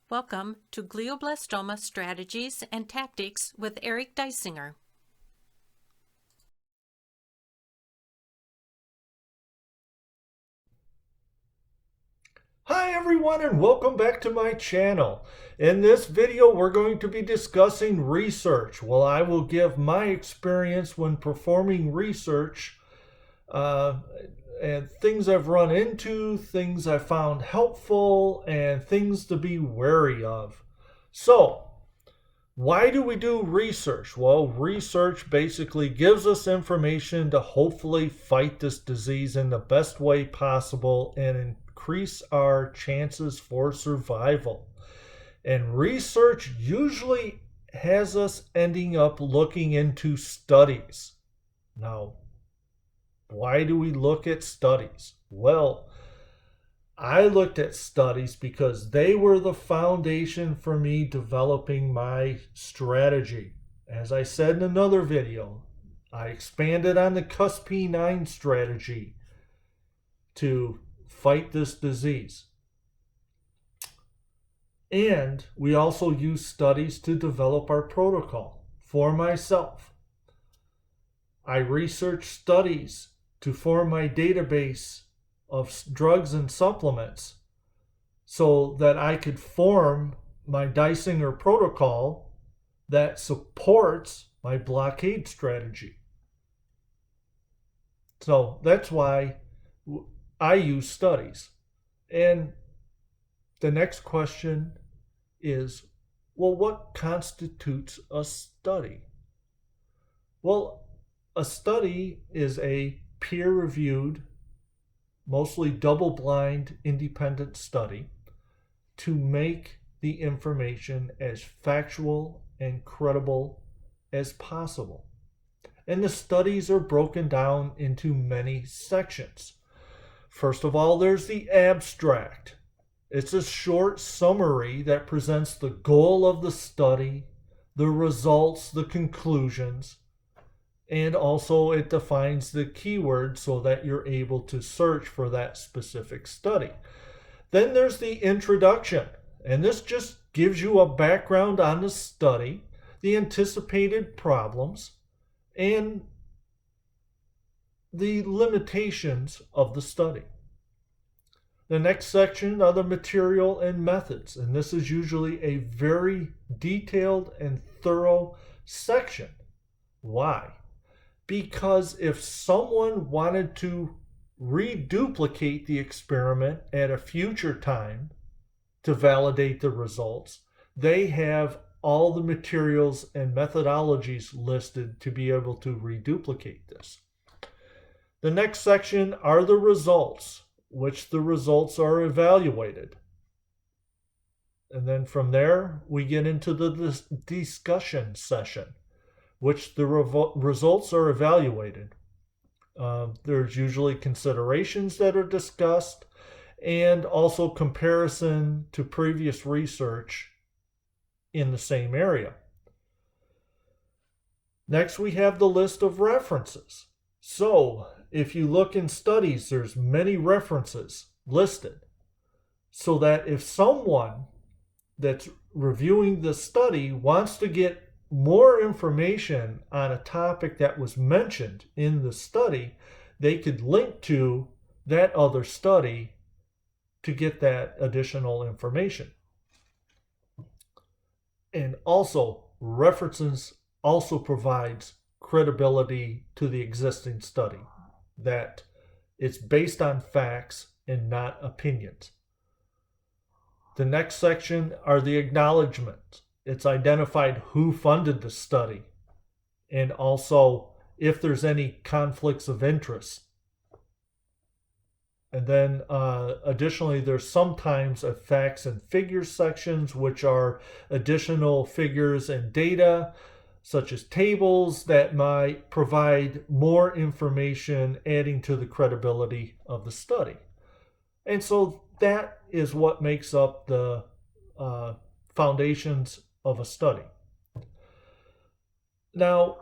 Welcome to Glioblastoma Strategies and Tactics with Eric Deisinger. Hi everyone and welcome back to my channel. In this video we're going to be discussing research. Well, I will give my experience when performing research and things I've run into, things I found helpful, and things to be wary of. So, why do we do research? Well, research basically gives us information to hopefully fight this disease in the best way possible and increase our chances for survival. And research usually has us ending up looking into studies. Now, why do we look at studies? Well, I looked at studies because they were the foundation for me developing my strategy. As I said in another video, I expanded on the cusp9 strategy to fight this disease. And we also use studies to develop our protocol. For myself, I researched studies to form my database of drugs and supplements so that I could form my Deisinger protocol that supports my blockade strategy. So that's why I use studies. And the next question is, well, what constitutes a study? Well, a study is a peer-reviewed, mostly double-blind, independent study to make the information as factual and credible as possible. And the studies are broken down into many sections. First of all, there's the abstract. It's a short summary that presents the goal of the study, the results, the conclusions, and also it defines the keyword so that you're able to search for that specific study. Then there's the introduction, and this just gives you a background on the study, the anticipated problems, and the limitations of the study. The next section are the material and methods, and this is usually a very detailed and thorough section. Why? Because if someone wanted to reduplicate the experiment at a future time to validate the results, they have all the materials and methodologies listed to be able to reduplicate this. The next section are the results, which the results are evaluated. And then from there, we get into the discussion session, which the results are evaluated. There's usually considerations that are discussed and also comparison to previous research in the same area. Next, we have the list of references. So, if you look in studies, there's many references listed so that if someone that's reviewing the study wants to get more information on a topic that was mentioned in the study, they could link to that other study to get that additional information. And also, references also provides credibility to the existing study, that it's based on facts and not opinions. The next section are the acknowledgments. It's identified who funded the study and also if there's any conflicts of interest. And then additionally, there's sometimes a facts and figures sections, which are additional figures and data, such as tables that might provide more information, adding to the credibility of the study. And so that is what makes up the foundations of a study. Now,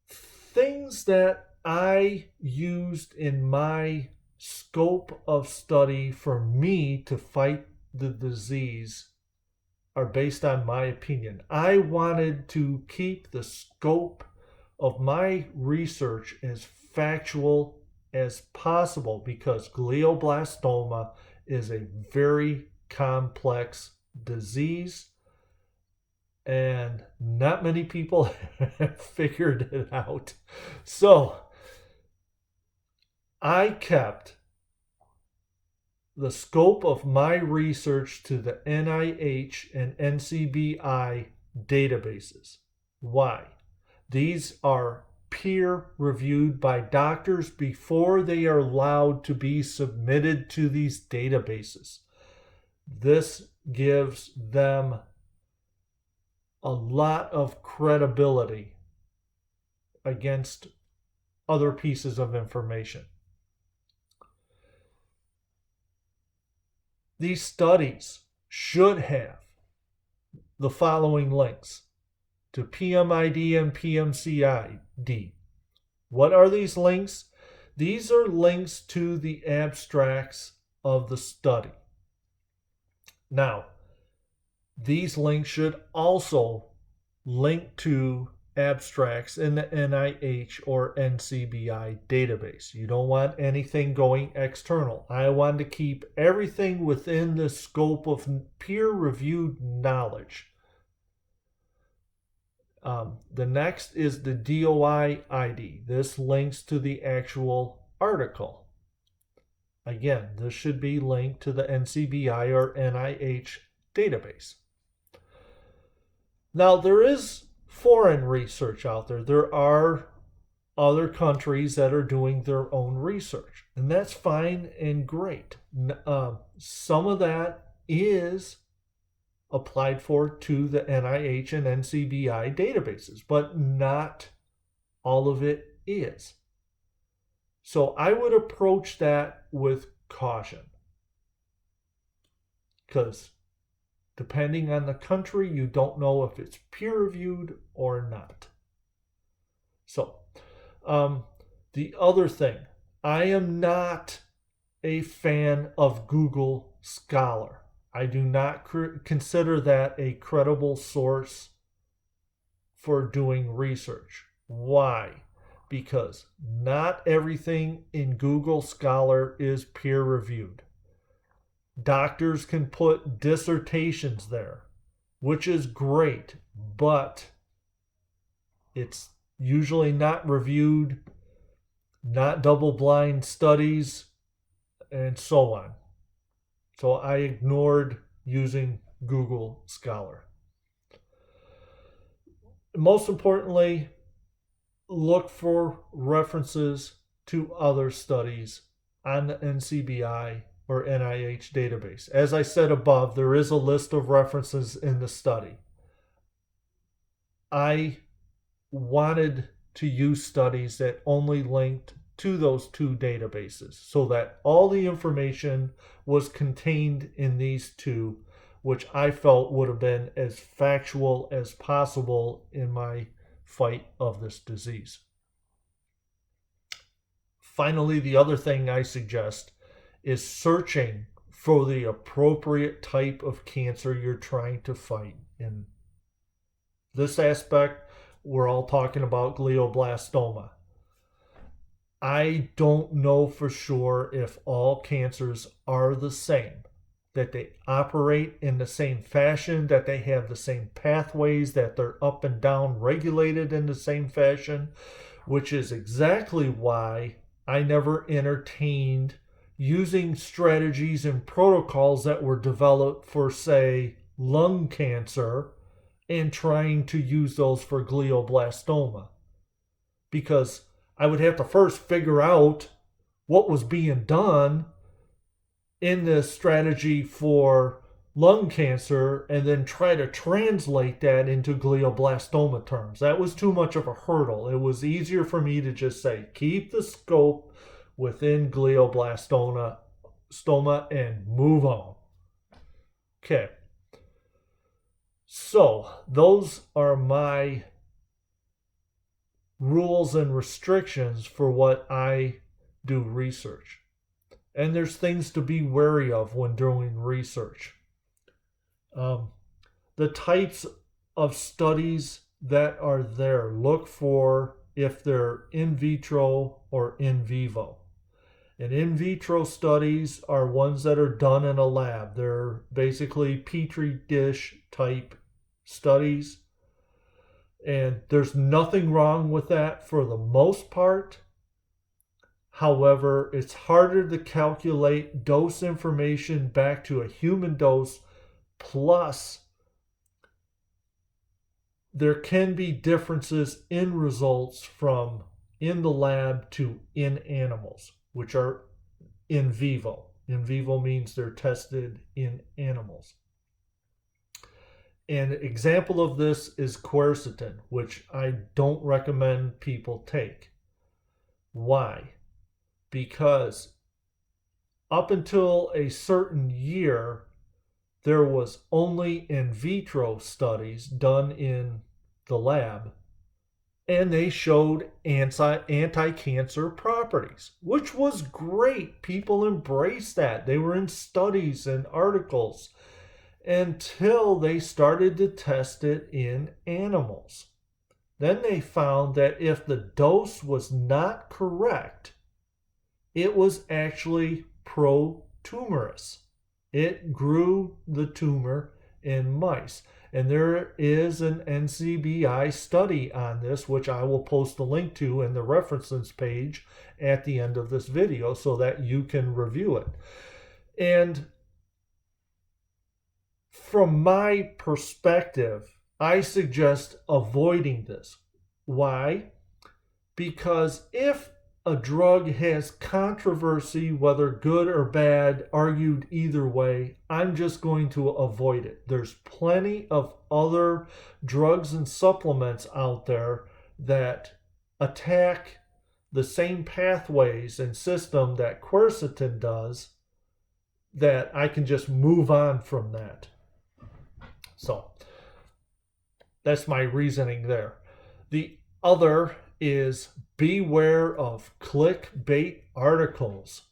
things that I used in my scope of study for me to fight the disease are based on my opinion. I wanted to keep the scope of my research as factual as possible because glioblastoma is a very complex disease and not many people have figured it out. So I kept the scope of my research to the NIH and NCBI databases. Why? These are peer reviewed by doctors before they are allowed to be submitted to these databases. This gives them a lot of credibility against other pieces of information. These studies should have the following links to PMID and PMCID. What are these links? These are links to the abstracts of the study. Now, these links should also link to abstracts in the NIH or NCBI database. You don't want anything going external. I want to keep everything within the scope of peer-reviewed knowledge. The next is the DOI ID. This links to the actual article. Again, this should be linked to the NCBI or NIH database. Now, there is foreign research out there. There are other countries that are doing their own research, and that's fine and great. Some of that is applied for to the NIH and NCBI databases, but not all of it is. So I would approach that with caution, because depending on the country, you don't know if it's peer-reviewed or not. So, the other thing, I am not a fan of Google Scholar. I do not consider that a credible source for doing research. Why? Because not everything in Google Scholar is peer-reviewed. Doctors can put dissertations there, which is great, but it's usually not reviewed, not double-blind studies, and so on. So I ignored using Google Scholar. Most importantly, look for references to other studies on the NCBI or NIH database. As I said above, there is a list of references in the study. I wanted to use studies that only linked to those two databases so that all the information was contained in these two, which I felt would have been as factual as possible in my fight of this disease. Finally, the other thing I suggest is searching for the appropriate type of cancer you're trying to fight. In this aspect, we're all talking about glioblastoma. I don't know for sure if all cancers are the same, that they operate in the same fashion, that they have the same pathways, that they're up and down regulated in the same fashion, which is exactly why I never entertained using strategies and protocols that were developed for, say, lung cancer and trying to use those for glioblastoma. Because I would have to first figure out what was being done in this strategy for lung cancer and then try to translate that into glioblastoma terms. That was too much of a hurdle. It was easier for me to just say, keep the scope within glioblastoma and move on. Okay. So those are my rules and restrictions for what I do research. And there's things to be wary of when doing research. the types of studies that are there. Look for if they're in vitro or in vivo. And in vitro studies are ones that are done in a lab. They're basically petri dish type studies. And there's nothing wrong with that for the most part. However, it's harder to calculate dose information back to a human dose. Plus, there can be differences in results from in the lab to in animals, which are in vivo. In vivo means they're tested in animals. An example of this is quercetin, which I don't recommend people take. Why? Because up until a certain year, there was only in vitro studies done in the lab, and they showed anti-cancer properties, which was great. People embraced that. They were in studies and articles until they started to test it in animals. Then they found that if the dose was not correct, it was actually pro-tumorous. It grew the tumor in mice. And there is an NCBI study on this, which I will post a link to in the references page at the end of this video so that you can review it. And from my perspective, I suggest avoiding this. Why? Because if a drug has controversy, whether good or bad, argued either way, I'm just going to avoid it. There's plenty of other drugs and supplements out there that attack the same pathways and system that quercetin does, that I can just move on from that. So that's my reasoning there. The other is beware of clickbait articles.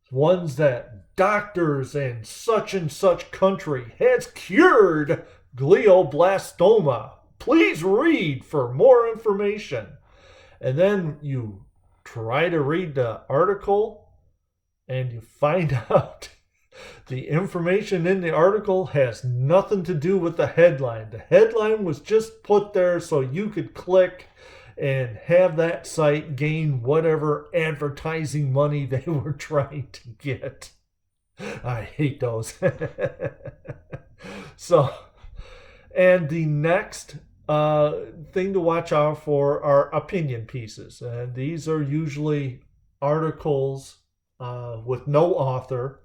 Ones that doctors in such and such country has cured glioblastoma. Please read for more information. And then you try to read the article and you find out the information in the article has nothing to do with the headline. The headline was just put there so you could click and have that site gain whatever advertising money they were trying to get. I hate those. So, and the next thing to watch out for are opinion pieces. And these are usually articles with no author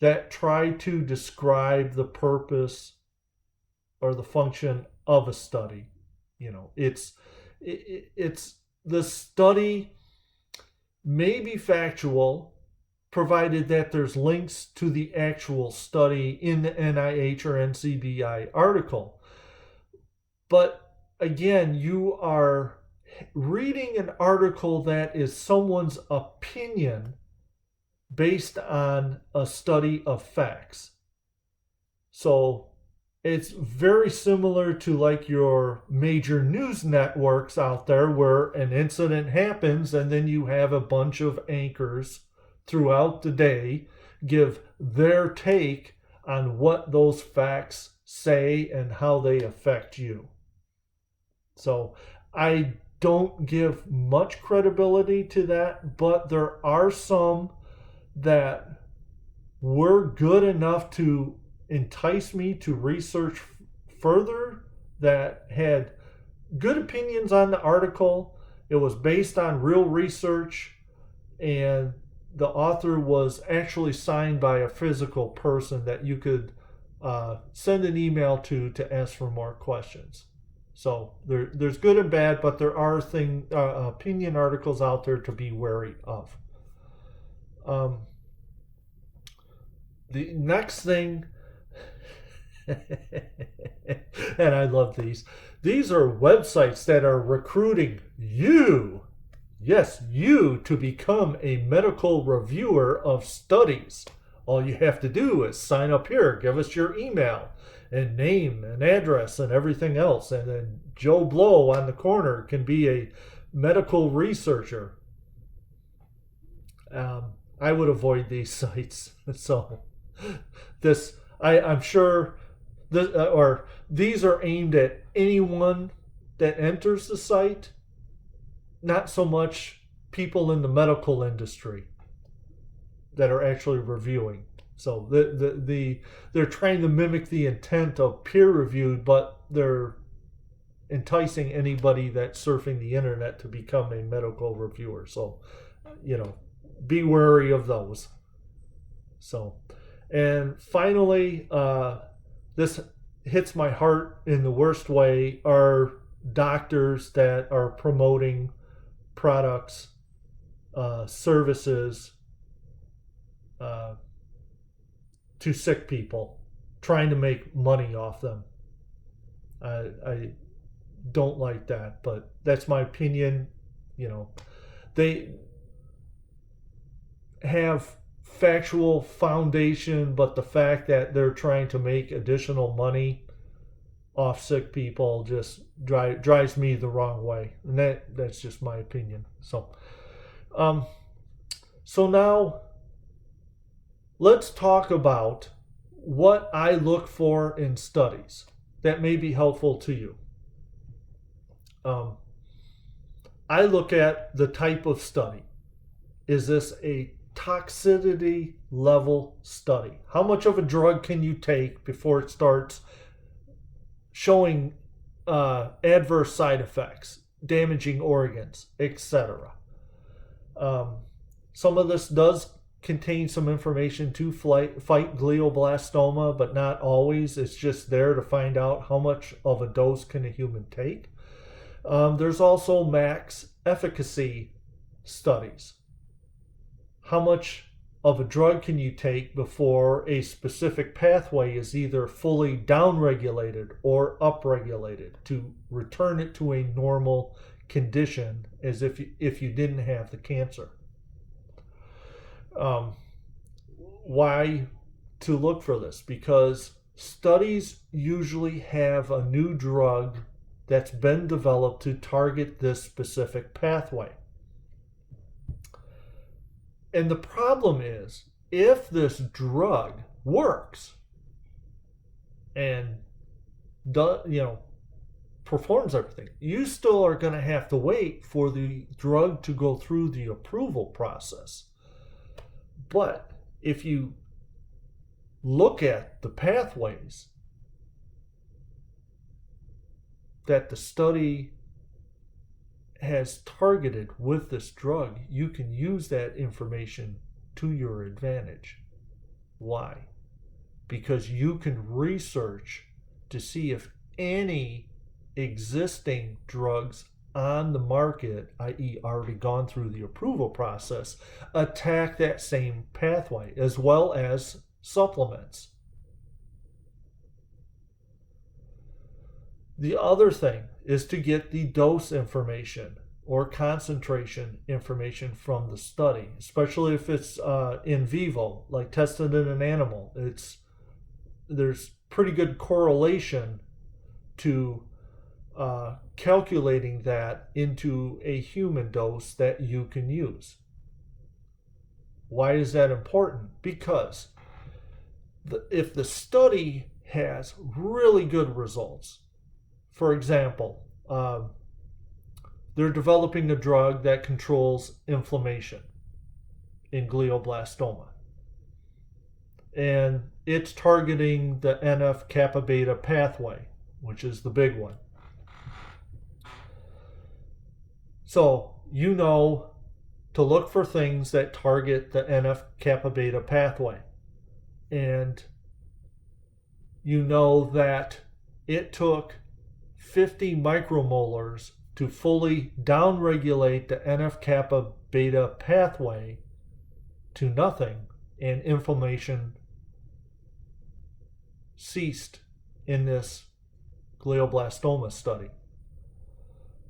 that try to describe the purpose or the function of a study. You know, it's the study may be factual, provided that there's links to the actual study in the NIH or NCBI article. But again, you are reading an article that is someone's opinion based on a study of facts. So it's very similar to like your major news networks out there where an incident happens and then you have a bunch of anchors throughout the day give their take on what those facts say and how they affect you. So I don't give much credibility to that, but there are some that were good enough to entice me to research further, that had good opinions on the article. It was based on real research, and the author was actually signed by a physical person that you could send an email to ask for more questions. So there's good and bad, but there are opinion articles out there to be wary of. The next thing, and I love these. These are websites that are recruiting you, yes, you, to become a medical reviewer of studies. All you have to do is sign up here, give us your email and name and address and everything else. And then Joe Blow on the corner can be a medical researcher. I would avoid these sites. So I'm sure these are aimed at anyone that enters the site, not so much people in the medical industry that are actually reviewing. So they're trying to mimic the intent of peer reviewed, but they're enticing anybody that's surfing the internet to become a medical reviewer. So, be wary of those. So, and finally, this hits my heart in the worst way, are doctors that are promoting products, services to sick people, trying to make money off them. I don't like that, but that's my opinion. They have factual foundation, but the fact that they're trying to make additional money off sick people just drives me the wrong way, and that's just my opinion. So now let's talk about what I look for in studies that may be helpful to you. I look at the type of study. Is this a toxicity level study? How much of a drug can you take before it starts showing adverse side effects, damaging organs, etc.? Some of this does contain some information to fight glioblastoma, but not always. It's just there to find out how much of a dose can a human take. There's also max efficacy studies. How much of a drug can you take before a specific pathway is either fully downregulated or upregulated to return it to a normal condition as if you didn't have the cancer? Why to look for this? Because studies usually have a new drug that's been developed to target this specific pathway. And the problem is, if this drug works and performs everything, you still are going to have to wait for the drug to go through the approval process. But if you look at the pathways that the study has targeted with this drug, you can use that information to your advantage. Why? Because you can research to see if any existing drugs on the market, i.e. already gone through the approval process, attack that same pathway, as well as supplements. The other thing is to get the dose information or concentration information from the study, especially if it's in vivo, like tested in an animal. There's pretty good correlation to calculating that into a human dose that you can use. Why is that important? Because if the study has really good results, for example, they're developing a drug that controls inflammation in glioblastoma, and it's targeting the NF-kappa beta pathway, which is the big one. So to look for things that target the NF-kappa beta pathway, and that it took 50 micromolars to fully downregulate the NF-kappa beta pathway to nothing, and inflammation ceased in this glioblastoma study.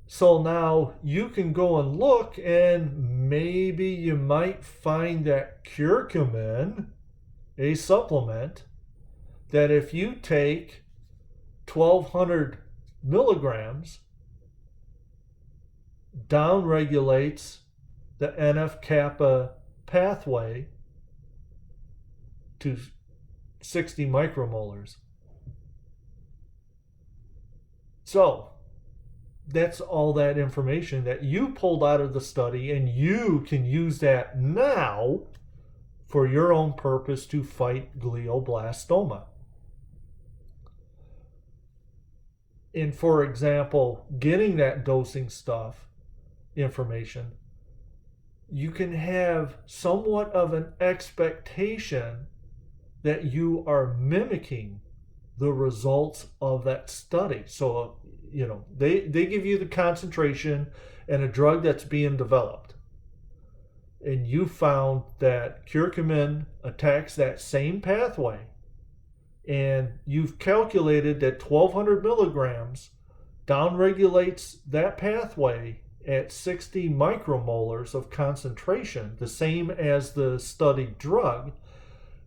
So now you can go and look, and maybe you might find that curcumin a supplement that if you take 1200 milligrams, downregulates the NF-kappa pathway to 60 micromolars. So that's all that information that you pulled out of the study, and you can use that now for your own purpose to fight glioblastoma. And for example, getting that dosing stuff information, you can have somewhat of an expectation that you are mimicking the results of that study. So, they give you the concentration and a drug that's being developed. And you found that curcumin attacks that same pathway. And you've calculated that 1200 milligrams downregulates that pathway at 60 micromolars of concentration, the same as the studied drug.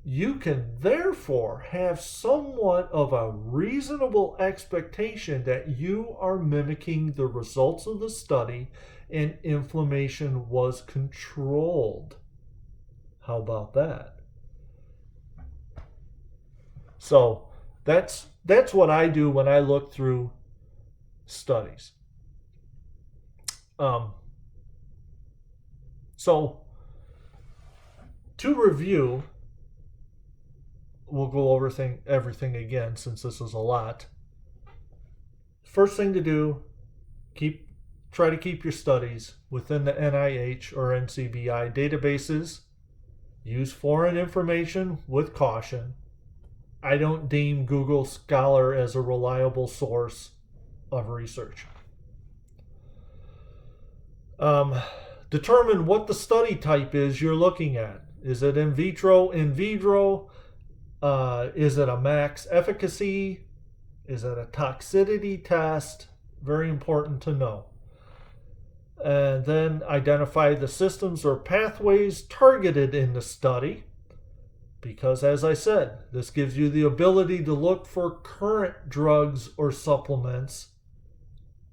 You can therefore have somewhat of a reasonable expectation that you are mimicking the results of the study and inflammation was controlled. How about that? So that's what I do when I look through studies. So to review, we'll go over everything again since this is a lot. First thing to do, try to keep your studies within the NIH or NCBI databases. Use foreign information with caution. I don't deem Google Scholar as a reliable source of research. Determine what the study type is you're looking at. Is it in vitro, in vivo? Is it a max efficacy? Is it a toxicity test? Very important to know. And then identify the systems or pathways targeted in the study. Because as I said, this gives you the ability to look for current drugs or supplements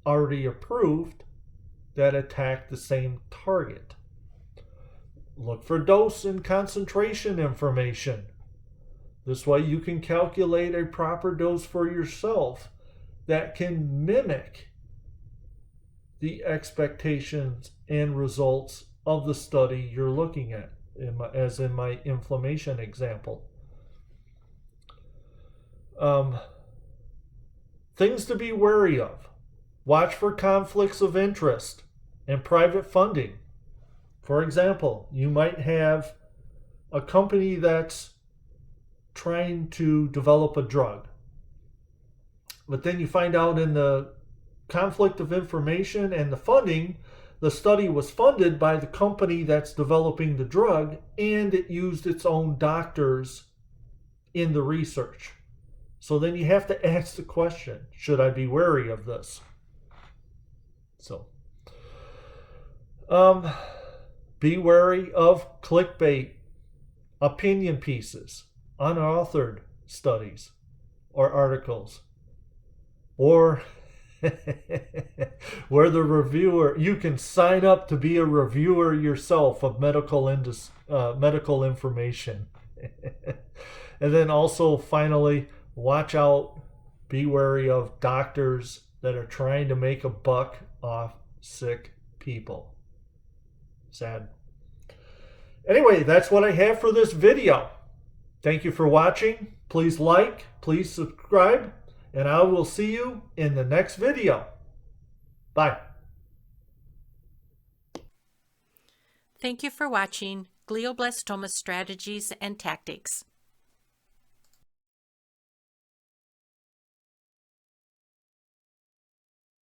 already approved that attack the same target. Look for dose and concentration information. This way you can calculate a proper dose for yourself that can mimic the expectations and results of the study you're looking at, as in my inflammation example. Things to be wary of. Watch for conflicts of interest and private funding. For example, you might have a company that's trying to develop a drug, but then you find out in the conflict of information and the funding, the study was funded by the company that's developing the drug, and it used its own doctors in the research. So then you have to ask the question, should I be wary of this? So, be wary of clickbait, opinion pieces, unauthored studies or articles, or where the reviewer, you can sign up to be a reviewer yourself of medical information. And then also, finally, watch out, be wary of doctors that are trying to make a buck off sick people. Sad. Anyway, that's what I have for this video. Thank you for watching. Please like, please subscribe, and I will see you in the next video. Bye. Thank you for watching Glioblastoma Strategies and Tactics.